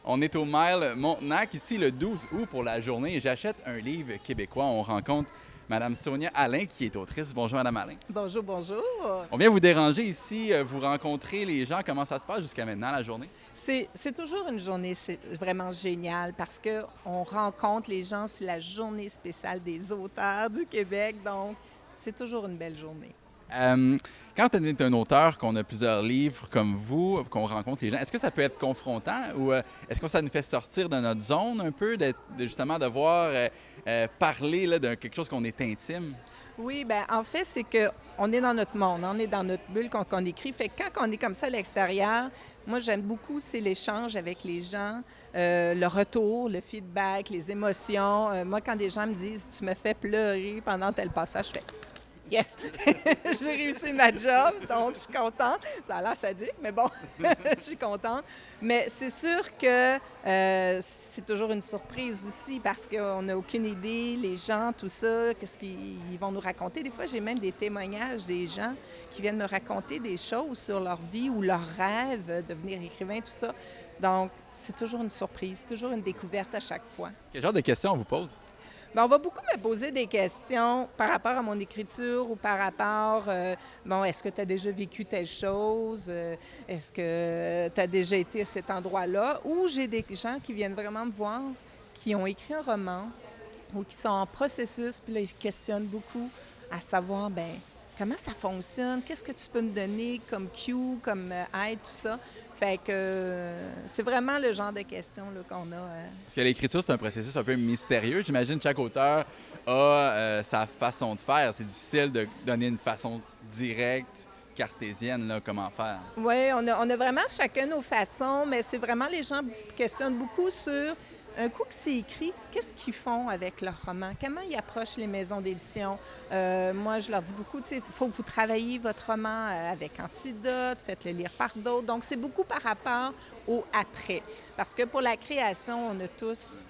On est au Mile Montenac, ici le 12 août pour la journée. J'achète un livre québécois. On rencontre Mme Sonia Alain, qui est autrice. Bonjour, Mme Alain. Bonjour, bonjour. On vient vous déranger ici, vous rencontrer les gens. Comment ça se passe jusqu'à maintenant, la journée? C'est toujours une journée vraiment géniale parce qu'on rencontre les gens. C'est la journée spéciale des auteurs du Québec, donc c'est toujours une belle journée. Quand on est un auteur, qu'on a plusieurs livres comme vous, qu'on rencontre les gens, est-ce que ça peut être confrontant ou est-ce que ça nous fait sortir de notre zone un peu, justement de voir parler là, de quelque chose qu'on est intime? Oui, bien, en fait, c'est qu'on est dans notre monde, on est dans notre bulle qu'on écrit. Fait que quand on est comme ça à l'extérieur, moi, j'aime beaucoup, c'est l'échange avec les gens, le retour, le feedback, les émotions. Moi, quand des gens me disent « tu me fais pleurer pendant tel passage », je fais « yes, j'ai réussi ma job, donc je suis contente. » Ça a l'air sadique, mais bon, je suis contente. Mais c'est sûr que c'est toujours une surprise aussi parce qu'on n'a aucune idée, les gens, tout ça, qu'est-ce qu'ils vont nous raconter. Des fois, j'ai même des témoignages des gens qui viennent me raconter des choses sur leur vie ou leur rêve de devenir écrivain, tout ça. Donc, c'est toujours une surprise, c'est toujours une découverte à chaque fois. Quel genre de questions on vous pose? Bien, on va beaucoup me poser des questions par rapport à mon écriture ou par rapport, bon, est-ce que tu as déjà vécu telle chose? Est-ce que tu as déjà été à cet endroit-là? Ou j'ai des gens qui viennent vraiment me voir, qui ont écrit un roman ou qui sont en processus, puis là, ils questionnent beaucoup à savoir, bien, comment ça fonctionne? Qu'est-ce que tu peux me donner comme cue, comme aide, tout ça? Fait que c'est vraiment le genre de questions là, qu'on a. Parce que l'écriture, c'est un processus un peu mystérieux. J'imagine que chaque auteur a sa façon de faire. C'est difficile de donner une façon directe, cartésienne, là, comment faire. Oui, on a vraiment chacun nos façons, mais c'est vraiment les gens questionnent beaucoup sur un coup que c'est écrit, qu'est-ce qu'ils font avec leur roman? Comment ils approchent les maisons d'édition? Moi, je leur dis beaucoup, tu sais, il faut que vous travailliez votre roman avec Antidote, faites-le lire par d'autres. Donc, c'est beaucoup par rapport au après. Parce que pour la création, on a tous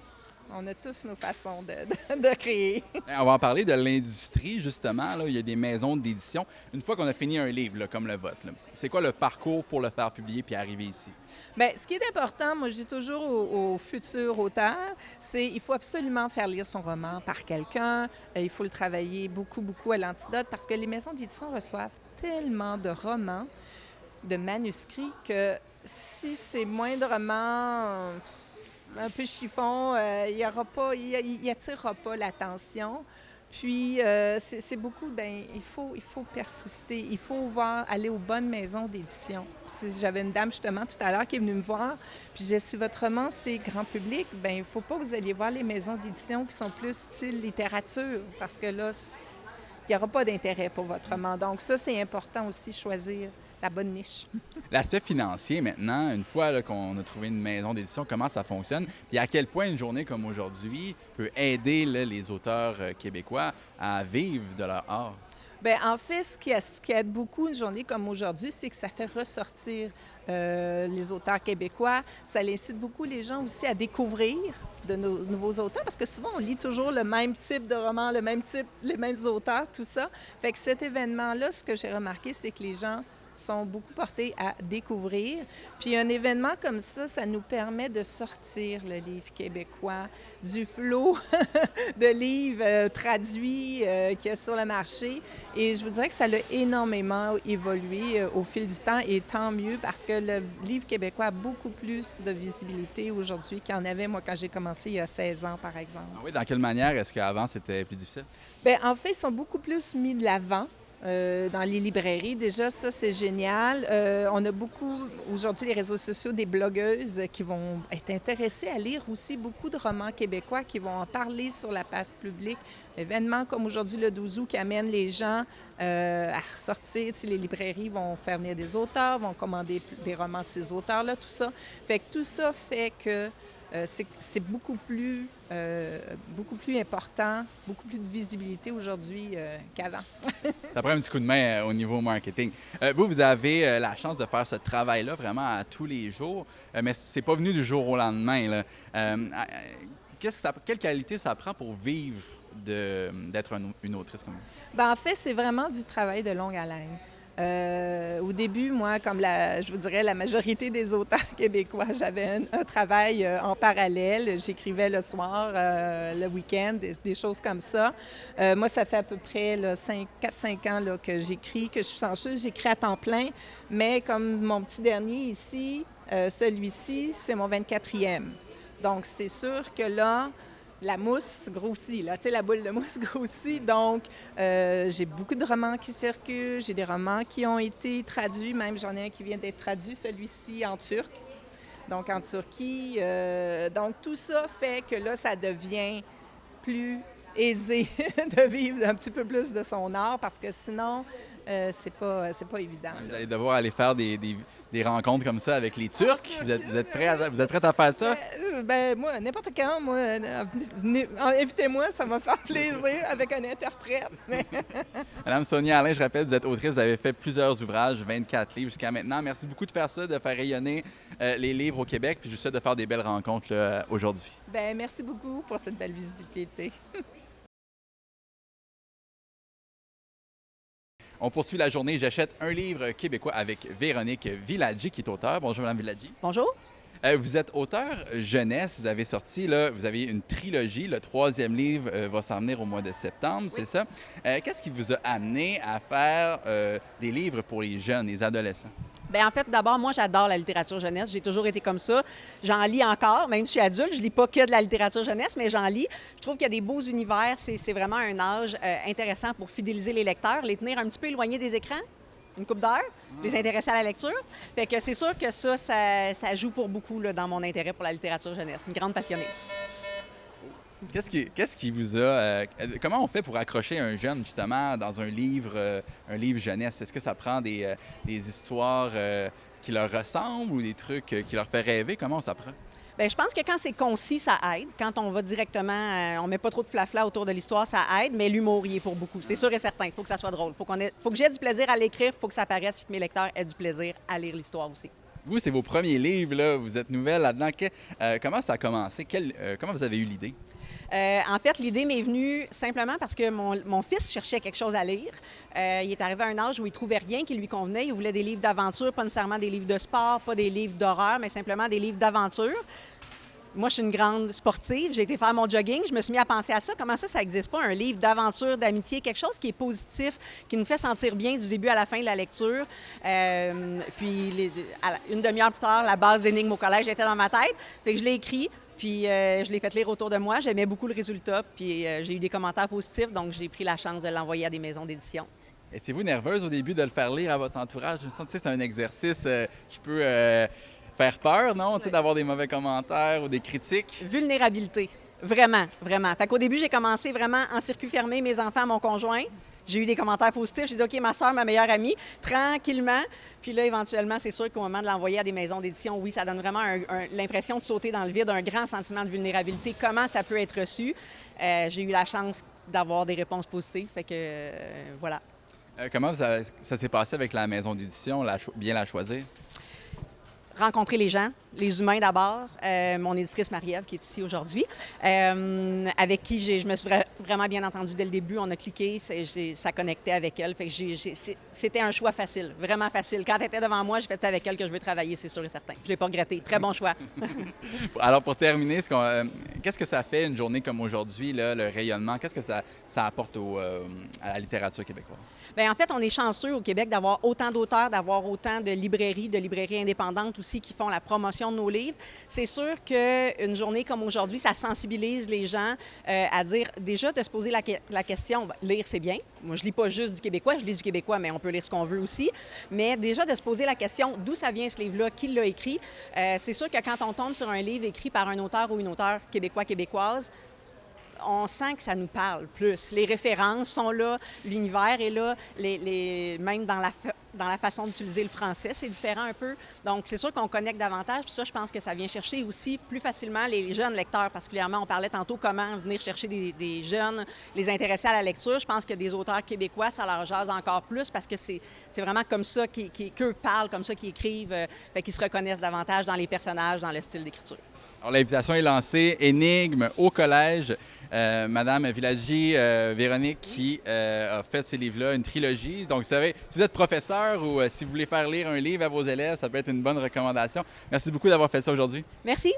nos façons de créer. On va en parler de l'industrie, justement. Là. Il y a des maisons d'édition. Une fois qu'on a fini un livre, là, comme le vôtre, là, c'est quoi le parcours pour le faire publier puis arriver ici? Bien, ce qui est important, moi je dis toujours aux futurs auteurs, c'est qu'il faut absolument faire lire son roman par quelqu'un. Il faut le travailler beaucoup, beaucoup à l'Antidote parce que les maisons d'édition reçoivent tellement de romans, de manuscrits que si c'est moindrement un peu chiffon, il n'attirera pas l'attention. Puis, c'est beaucoup, bien, il faut persister. Il faut aller aux bonnes maisons d'édition. J'avais une dame, justement, tout à l'heure, qui est venue me voir. Puis, j'ai dit, si votre roman, c'est grand public, bien, il ne faut pas que vous alliez voir les maisons d'édition qui sont plus style littérature, parce que là, il n'y aura pas d'intérêt pour votre roman. Donc, ça, c'est important aussi, choisir la bonne niche. L'aspect financier, maintenant, une fois là, qu'on a trouvé une maison d'édition, comment ça fonctionne? Puis à quel point une journée comme aujourd'hui peut aider là, les auteurs québécois à vivre de leur art? Bien, en fait, ce qui aide beaucoup une journée comme aujourd'hui, c'est que ça fait ressortir les auteurs québécois. Ça incite beaucoup les gens aussi à découvrir de nos nouveaux auteurs, parce que souvent, on lit toujours le même type de roman, le même type, les mêmes auteurs, tout ça. Fait que cet événement-là, ce que j'ai remarqué, c'est que les gens sont beaucoup portés à découvrir. Puis un événement comme ça nous permet de sortir le livre québécois du flot de livres traduits qu'il y a sur le marché. Et je vous dirais que ça a énormément évolué au fil du temps, et tant mieux parce que le livre québécois a beaucoup plus de visibilité aujourd'hui qu'il y en avait, moi, quand j'ai commencé il y a 16 ans, par exemple. Ah oui, dans quelle manière est-ce qu'avant, c'était plus difficile? Bien, en fait, ils sont beaucoup plus mis de l'avant. Dans les librairies. Déjà, ça, c'est génial. On a beaucoup, aujourd'hui, les réseaux sociaux, des blogueuses qui vont être intéressées à lire aussi beaucoup de romans québécois, qui vont en parler sur la place publique. Événements comme aujourd'hui le 12 août qui amènent les gens à ressortir. Tu sais, les librairies vont faire venir des auteurs, vont commander des romans de ces auteurs-là, tout ça. Fait que tout ça fait que c'est beaucoup plus important, beaucoup plus de visibilité aujourd'hui qu'avant. Ça prend un petit coup de main au niveau marketing. Vous avez la chance de faire ce travail-là vraiment à tous les jours, mais c'est pas venu du jour au lendemain. Là. Quelle qualité ça prend pour vivre d'être une autrice comme vous? Bien, en fait, c'est vraiment du travail de longue haleine. Au début, moi, comme je vous dirais la majorité des auteurs québécois, j'avais un travail en parallèle. J'écrivais le soir, le week-end, des choses comme ça. Moi, ça fait à peu près 4-5 ans là, que j'écris, que je suis chanceuse. J'écris à temps plein, mais comme mon petit dernier ici, celui-ci, c'est mon 24e. Donc, c'est sûr que là, la mousse grossit, là, tu sais, la boule de mousse grossit. Donc, j'ai beaucoup de romans qui circulent, j'ai des romans qui ont été traduits, même j'en ai un qui vient d'être traduit, celui-ci en turc, donc en Turquie. Donc, tout ça fait que là, ça devient plus aisé de vivre un petit peu plus de son art parce que sinon, c'est pas évident. Vous allez devoir aller faire des rencontres comme ça avec les Turcs. Vous êtes prête à faire ça? Moi, n'importe quand, moi, invitez-moi, ça va me faire plaisir avec un interprète. Madame Sonia Alain, je rappelle, vous êtes autrice, vous avez fait plusieurs ouvrages, 24 livres jusqu'à maintenant. Merci beaucoup de faire ça, de faire rayonner les livres au Québec, puis juste de faire des belles rencontres là, aujourd'hui. Bien, merci beaucoup pour cette belle visibilité. On poursuit la journée. J'achète un livre québécois avec Véronique Viladji, qui est auteure. Bonjour, Mme Viladji. Bonjour. Vous êtes auteur jeunesse. Vous avez sorti, là, vous avez une trilogie. Le 3e livre va s'en venir au mois de septembre, c'est ça? Qu'est-ce qui vous a amené à faire des livres pour les jeunes, les adolescents? Bien, en fait, d'abord, moi, j'adore la littérature jeunesse. J'ai toujours été comme ça. J'en lis encore, même si je suis adulte. Je lis pas que de la littérature jeunesse, mais j'en lis. Je trouve qu'il y a des beaux univers. C'est vraiment un âge intéressant pour fidéliser les lecteurs, les tenir un petit peu éloignés des écrans, une couple d'heures, les intéresser à la lecture. Fait que c'est sûr que ça joue pour beaucoup là, dans mon intérêt pour la littérature jeunesse. Une grande passionnée. Qu'est-ce qui vous a... comment on fait pour accrocher un jeune, justement, dans un livre jeunesse? Est-ce que ça prend des histoires qui leur ressemblent ou des trucs qui leur fait rêver? Comment on s'apprend? Bien, je pense que quand c'est concis, ça aide. Quand on va directement, on met pas trop de flafla autour de l'histoire, ça aide, mais l'humour y est pour beaucoup. C'est sûr et certain. Il faut que ça soit drôle. Faut que j'ai du plaisir à l'écrire, il faut que ça paraisse, que mes lecteurs aient du plaisir à lire l'histoire aussi. Vous, c'est vos premiers livres, là. Vous êtes nouvelle là-dedans. Comment ça a commencé? Comment vous avez eu l'idée? En fait, l'idée m'est venue simplement parce que mon fils cherchait quelque chose à lire. Il est arrivé à un âge où il trouvait rien qui lui convenait. Il voulait des livres d'aventure, pas nécessairement des livres de sport, pas des livres d'horreur, mais simplement des livres d'aventure. Moi, je suis une grande sportive. J'ai été faire mon jogging. Je me suis mis à penser à ça. Comment ça n'existe pas, un livre d'aventure, d'amitié, quelque chose qui est positif, qui nous fait sentir bien du début à la fin de la lecture. Puis, une demi-heure plus tard, la base d'énigmes au collège était dans ma tête. Fait que je l'ai écrit. Puis je l'ai fait lire autour de moi. J'aimais beaucoup le résultat. Puis j'ai eu des commentaires positifs, donc j'ai pris la chance de l'envoyer à des maisons d'édition. Étiez-vous nerveuse au début de le faire lire à votre entourage? C'est un exercice qui peut faire peur, non? D'avoir des mauvais commentaires ou des critiques? Vulnérabilité. Vraiment, vraiment. Fait qu'au début, j'ai commencé vraiment en circuit fermé, mes enfants, mon conjoint. J'ai eu des commentaires positifs. J'ai dit, OK, ma soeur, ma meilleure amie, tranquillement. Puis là, éventuellement, c'est sûr qu'au moment de l'envoyer à des maisons d'édition, oui, ça donne vraiment l'impression de sauter dans le vide, un grand sentiment de vulnérabilité. Comment ça peut être reçu? J'ai eu la chance d'avoir des réponses positives. Fait que, voilà. Comment ça s'est passé avec la maison d'édition, bien la choisir? Rencontrer les gens, les humains d'abord. Mon éditrice Marie-Ève, qui est ici aujourd'hui, avec qui je me suis vraiment bien entendue dès le début. On a cliqué, ça connectait avec elle. Fait que c'était un choix facile, vraiment facile. Quand elle était devant moi, j'ai fait avec elle que je veux travailler, c'est sûr et certain. Je ne l'ai pas regretté. Très bon choix. Alors, pour terminer, qu'est-ce que ça fait une journée comme aujourd'hui, là, le rayonnement? Qu'est-ce que ça apporte à la littérature québécoise? Bien, en fait, on est chanceux au Québec d'avoir autant d'auteurs, d'avoir autant de librairies indépendantes aussi qui font la promotion de nos livres. C'est sûr qu'une journée comme aujourd'hui, ça sensibilise les gens à dire, déjà, de se poser la question, lire, c'est bien. Moi, je lis pas juste du québécois, je lis du québécois, mais on peut lire ce qu'on veut aussi. Mais déjà, de se poser la question, d'où ça vient ce livre-là, qui l'a écrit. C'est sûr que quand on tombe sur un livre écrit par un auteur ou une auteure québécoise, on sent que ça nous parle plus. Les références sont là, l'univers est là, même dans la façon d'utiliser le français, c'est différent un peu. Donc, c'est sûr qu'on connecte davantage. Puis ça, je pense que ça vient chercher aussi plus facilement les jeunes lecteurs. Particulièrement, on parlait tantôt comment venir chercher des jeunes, les intéresser à la lecture. Je pense que des auteurs québécois, ça leur jase encore plus parce que c'est vraiment comme ça qu'eux parlent, comme ça qu'ils écrivent, qu'ils se reconnaissent davantage dans les personnages, dans le style d'écriture. Alors, l'invitation est lancée. Énigmes au collège Madame Villagier, Véronique, qui a fait ces livres-là, une trilogie. Donc, vous savez, si vous êtes professeur ou si vous voulez faire lire un livre à vos élèves, ça peut être une bonne recommandation. Merci beaucoup d'avoir fait ça aujourd'hui. Merci.